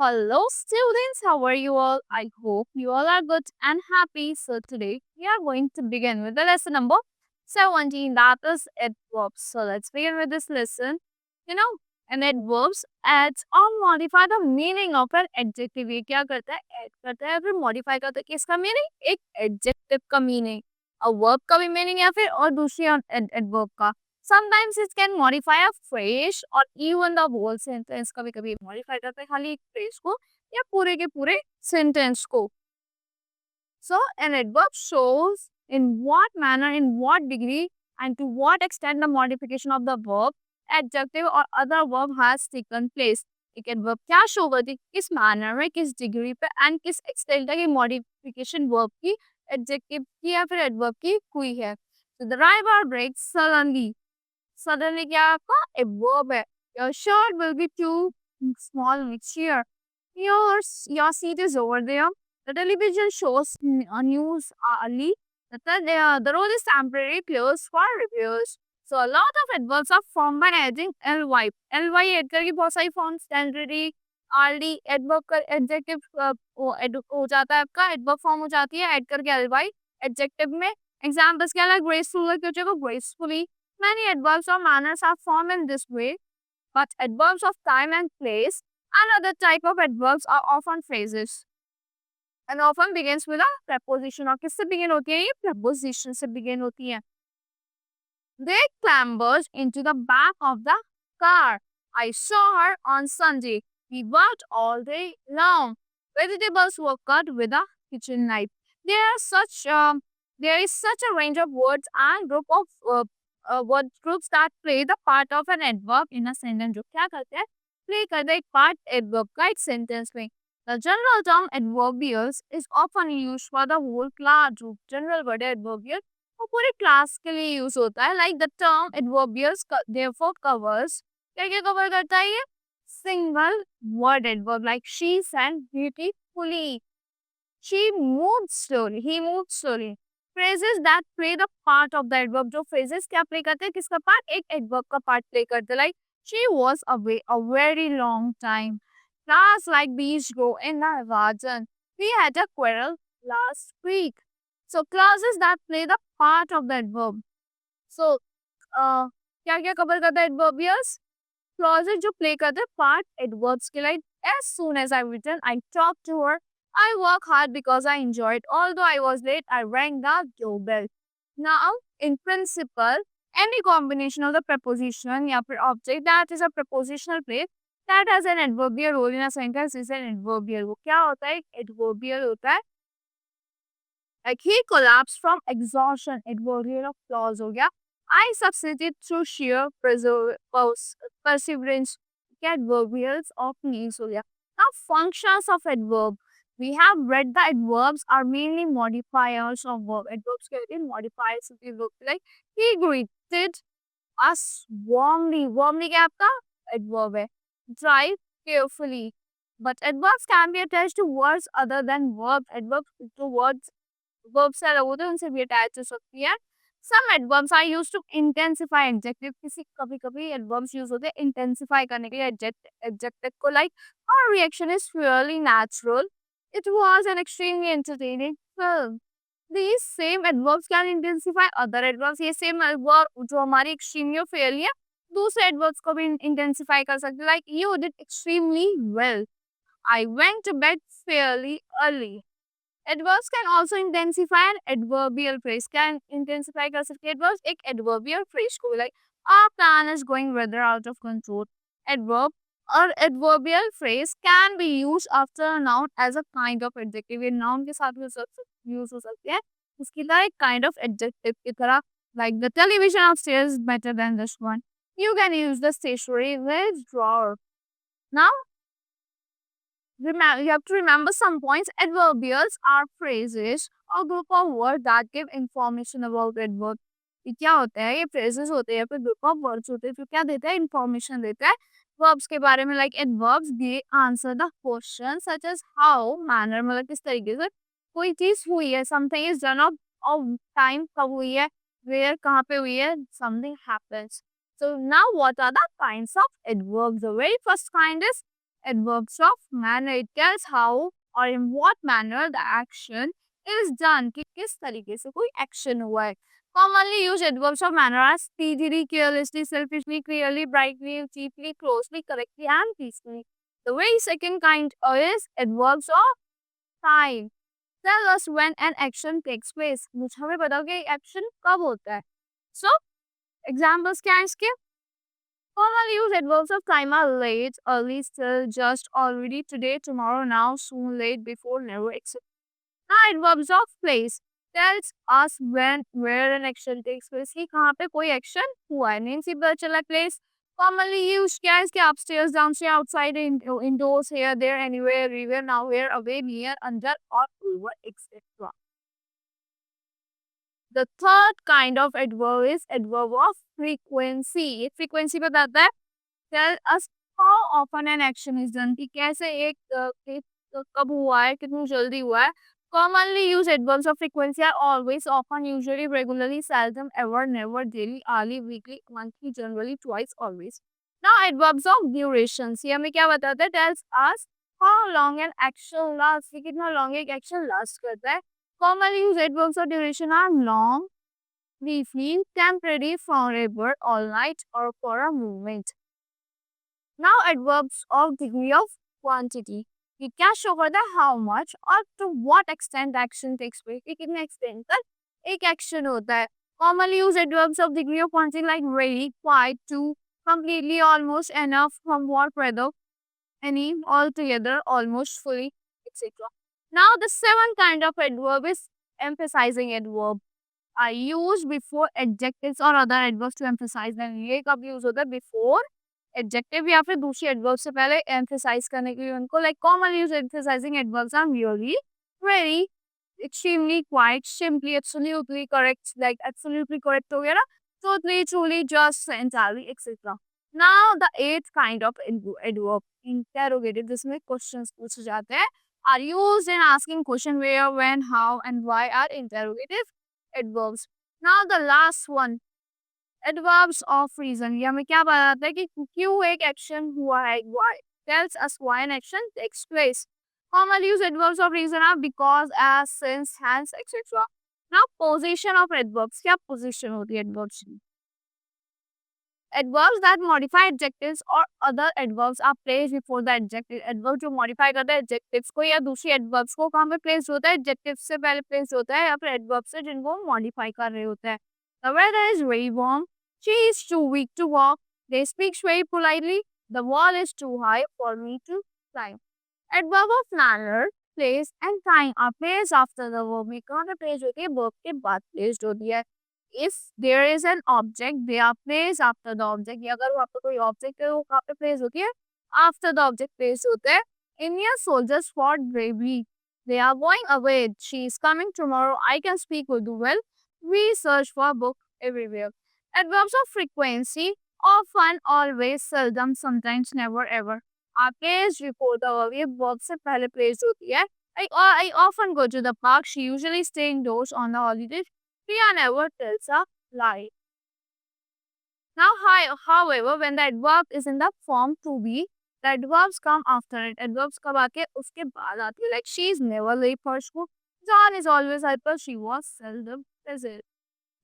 Hello, students. How are you all? I hope you all are good and happy. So, today we are going to begin with the lesson number 17, that is adverbs. So, let's begin with this lesson. You know, an adverbs adds or modify the meaning of an adjective. ये क्या करता है? Add करता है, फिर modify करता है. किसका meaning? एक adjective का meaning. A verb का भी meaning या फिर और दूसरी adverb का. Sometimes it can modify a phrase or even the whole sentence. कभी कभी modify करता है खाली एक phrase को या पूरे के पूरे sentence को. So an adverb shows in what manner, in what degree, and to what extent the modification of the verb, adjective or other verb has taken place. एक adverb क्या show करती है, किस manner में, किस degree पे and किस extent तक ये modification verb की, adjective की या फिर adverb की हुई है. So the driver breaks suddenly. Suddenly क्या आपका a verb है. Your shirt will be too small next year. Your seat is over there. The television shows news early. The road is temporarily closed for repairs. So a lot of adverbs are formed by adding ly. ly add करके बहुत सारी forms temporary, early, adverb का adjective हो जाता है आपका adverb form हो जाती है add करके ly adjective में. Examples क्या है graceful है क्यों चाहिए gracefully. Many adverbs or manners are formed in this way, but adverbs of time and place and other type of adverbs are often phrases and often begins with a preposition. और किससे begin होती है ये preposition से begin होती है. They clambered into the back of the car. I saw her on Sunday. We worked all day long. Vegetables were cut with a kitchen knife. There is such a range of words and group of word groups that play the part of an adverb in a sentence. जो क्या करते हैं? Play करते हैं एक part adverb का एक sentence में. The general term adverbials is often used for the whole class group. General word adverbial वो पूरे क्लास के लिए यूज होता है. Like the term adverbials therefore covers क्या क्या कवर करता है ये single word adverb like she send beautifully, she moved slowly, he moved slowly. Phrases that play the part of the adverb, जो फ्रेजेस क्या प्ले करते हैं किसका पार्ट, एक एडवर्ब का पार्ट प्ले करते हैं. Like she was away a very long time. Flowers like bees grow in the garden. We had a quarrel last week. So clauses that play the part of the adverb. So क्या क्या cover करता है adverbials? Clauses जो play करते हैं part adverbs के like as soon as I've written, I talked to her. I work hard because I enjoy it. Although I was late, I rang the doorbell. Now, in principle, any combination of the preposition या फिर object that is a prepositional phrase that has an adverbial role in a sentence is an adverbial. वो क्या होता है? Adverbial होता है. Like he collapsed from exhaustion. Adverbial of clause हो गया. I succeeded through sheer perseverance. Adverbials of means हो गया. Now functions of adverb. We have read the adverbs are mainly modifiers of verb. Adverbs कहते हैं modifiers of the verb. Like he greeted us warmly. Warmly क्या आपका adverb है. Drive carefully. But adverbs can be attached to words other than verbs. Adverbs to words verbs से अलग होते हैं उनसे भी attach हो सकती है. Some adverbs are used to intensify adjective. किसी कभी कभी adverbs use होते हैं intensify करने के लिए adjective को like our reaction is fairly natural. It was an extremely entertaining film. These same adverbs can intensify other adverbs. ये same adverb जो हमारी extremely और fairly है दूसरे adverbs को भी intensify कर सकते हैं. Like you did extremely well. I went to bed fairly early. Adverbs can also intensify an adverbial phrase. Can intensify कर सकते हैं adverbs एक adverbial phrase को like our plan is going rather out of control. Adverb or adverbial phrase can be used after a noun as a kind of adjective. ये noun के साथ भी use हो सकती है. उसकी तरह एक kind of adjective की तरह like the television upstairs is better than this one. You can use the stationery with drawer. Now you have to remember some points. Adverbials are phrases or group of words that give information about adverb. ये क्या होता है ये phrases होते हैं फिर group of words होते हैं फिर क्या देता है information देता है verbs के बारे में like adverbs they answer the question such as how manner मतलब किस तरीके से कोई चीज हुई है something is done of time कब हुई है where कहाँ पे हुई है something happens. So now what are the kinds of adverbs? The very first kind is adverbs of manner. It tells how or in what manner the action is done. कि किस तरीके से कोई action हुआ है. Commonly used adverbs of manner are speedily, carelessly, selfishly, clearly, brightly, cheaply, closely, correctly, and peacefully. The very second kind is adverbs of time. Tell us when an action takes place. मुझे हमें बताओ कि action कब होता है. So examples क्या है इसके? Commonly used adverbs of time are late, early, still, just, already, today, tomorrow, now, soon, late, before, never, etc. Now adverbs of place tells us when, where an action takes place. कि कहाँ पे कोई action हुआ है. Name से पता चला place. Commonly used क्या है इसके? Upstairs, downstairs, outside, indoors, here, there, anywhere, everywhere, nowhere, away, near, under, or over, etc. The third kind of adverb is adverb of frequency. ये frequency बताता है tell us how often an action is done कि कैसे एक कब हुआ है, कितनी जल्दी हुआ है. Commonly used adverbs of frequency are always, often, usually, regularly, seldom, ever, never, daily, hourly, weekly, monthly, generally, twice, always. Now adverbs of duration. ये हमें क्या बताता है? Tells us how long an action lasts. कि कितना long एक action last करता है. Commonly used adverbs of duration are long, briefly, temporary, forever, all night, or for a moment. Now adverbs of degree of quantity. ये क्या show करता है? How much और to what extent action takes place. कि कितने extent तक एक action होता है. Commonly used adverbs of degree of quantity like very, quite, to, completely, almost, enough, somewhat, rather, any, altogether, almost, fully, etc. Now the seventh kind of adverb is emphasizing adverb. Are used before adjectives or other adverbs to emphasize them. ये कब use होता है? Before adjective या फिर दूसरी adverb से पहले emphasize करने के लिए उनको. Like commonly used emphasizing adverbs are really, very, extremely, quite, simply, absolutely correct. Like absolutely correct हो गया ना? Totally, truly, just, entirely, etc. Now the eighth kind of adverb, interrogative, जिसमें questions पूछे जाते हैं, are used in asking question where, when, how, and why are interrogative adverbs. Now the last one, adverbs of reason. ये हमें क्या बताता है कि क्यों एक action हुआ है? Why tells us why an action takes place. Commonly used adverbs of reason are because, as, since, hence, etc. Now position of adverbs. क्या position होती है adverbs की? Adverbs that modify adjectives or other adverbs are placed before the adjective. Adverb जो modify करता है adjectives को या दूसरी adverbs को कहाँ पे placed होता है? Adjectives से पहले placed होता है या फिर adverbs से जिनको modify कर रहे होते हैं. The weather is very warm. She is too weak to walk. They speak very politely. The wall is too high for me to climb. Adverb of manner, place and time are placed after the verb. ये कहाँ पे placed होती है? Verb के बाद placed होती है. If there is an object, they are placed after the object. या अगर वहाँ पे कोई object है वो कहाँ पे place होती है? After the object place होते हैं. Indian soldiers fought bravely. They are going away. She is coming tomorrow. I can speak Urdu well. We search for a book everywhere. Adverbs of frequency, often, always, seldom, sometimes, never, ever are placed before the verb. ये verb से पहले placed होती है. I often go to the park. She usually stay indoors on the holidays. Priya never tells a lie. Now, however, when the adverb is in the form to be, the adverbs come after it. Adverbs कब आके उसके बाद आती है. Like she is never late for school. John is always hyper. She was seldom present.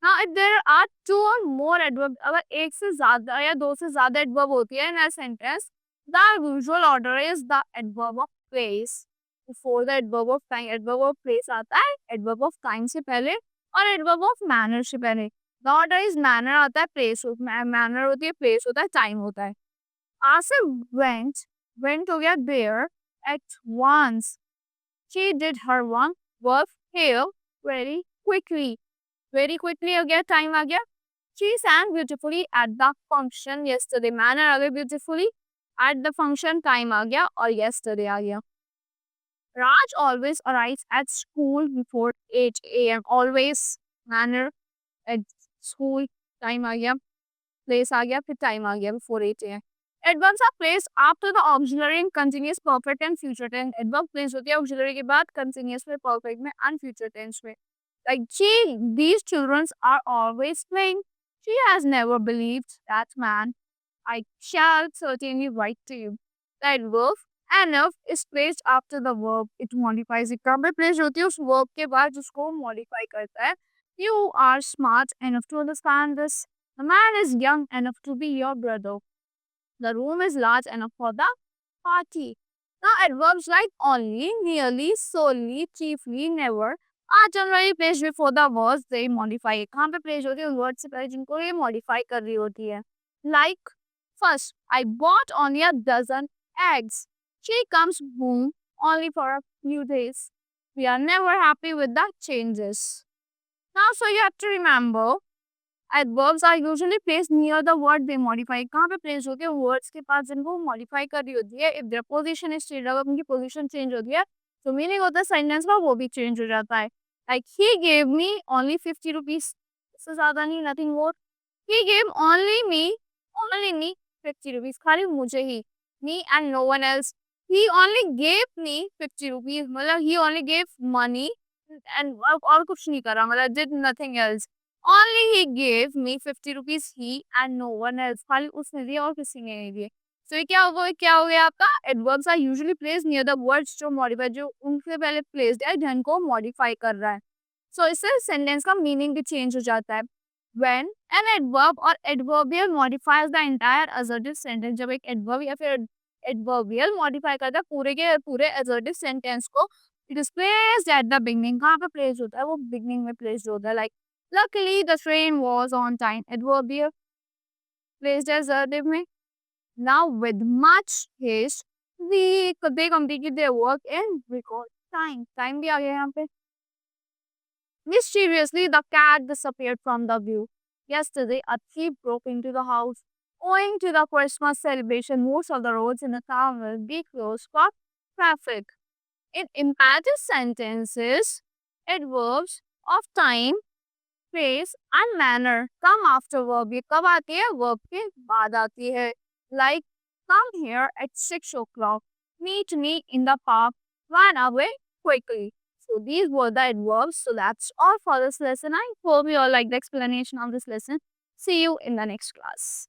Now, if there are two or more adverbs, अगर एक से ज़्यादा या दो से ज़्यादा adverb होती है in a sentence, the usual order is the adverb of place. Before the adverb of time, adverb of place आता है, adverb of time से पहले और adverb of manner से पहले. The order is manner आता है, place manner होती है, place होता है, time होता है. Asif went हो गया there at once. She did her work here very quickly. Very quickly हो गया, time आ गया. She sang beautifully at the function yesterday. Manner आ गया beautifully. At the function time आ गया और yesterday आ गया. Raj always arrives at school before 8 a.m. Always manner at school time आ गया. Place आ गया, फिर time आ गया before 8 a.m. Adverbs are placed after the auxiliary in continuous perfect and future tense. Adverb placed होती है auxiliary के बाद continuous में, perfect में and future tense में. Like these children are always playing. She has never believed that man. I shall certainly write to you. The adverb Enough is placed after the verb. It modifies it. कहाँ पे place होती है उस verb के बाद जिसको modify करता है. You are smart enough to understand this. The man is young enough to be your brother. The room is large enough for the party. Now adverbs like only, nearly, solely, chiefly, never are generally placed before the words they modify. कहाँ पे place होती है उन words से पहले जिनको ये modify कर रही होती है. Like first, I bought only a dozen eggs. She comes home only for a few days. We are never happy with the changes. Now, so you have to remember adverbs are usually placed near the word they modify. कहाँ पे place होते हैं words के पास जिनको modify कर रही होती है. If their position is changed, अगर उनकी position change होती है तो meaning होता है sentence का वो भी change हो जाता है. Like he gave me only 50 rupees. इससे ज़्यादा नहीं, nothing more. He gave only me 50 rupees. खाली मुझे ही, me and no one else. He only gave me 50 rupees. मतलब he only gave money and और कुछ नहीं करा, मतलब did nothing else. Only he gave me 50 rupees, he and no one else. खाली उसने दिया और किसी ने नहीं दिए. So ये क्या हो गया आपका? Adverbs are usually placed near the words जो modify, जो उनसे पहले placed है, ढंग को modify कर रहा है. So इससे sentence का meaning भी change हो जाता है. When an adverb or adverbial modifies the entire assertive sentence, जब एक adverb या फिर adverbial modify करता है पूरे के पूरे assertive sentence को, it is placed at the beginning. कहाँ पे place होता है? वो beginning में placed होता है. Like luckily the train was on time. Adverbial placed as assertive में. Now with much haste, they completed their work in record time. Time भी आ गया यहाँ पे. Mysteriously, the cat disappeared from the view. Yesterday, a thief broke into the house. Owing to the Christmas celebration, most of the roads in the town will be closed for traffic. In imperative sentences, adverbs of time, place and manner come after verb. ये कब आती है? Verb के बाद आती है. Like, come here at 6 o'clock. Meet me in the park. Run away quickly. So these were the adverbs. So that's all for this lesson. I hope you all like the explanation of this lesson. See you in the next class.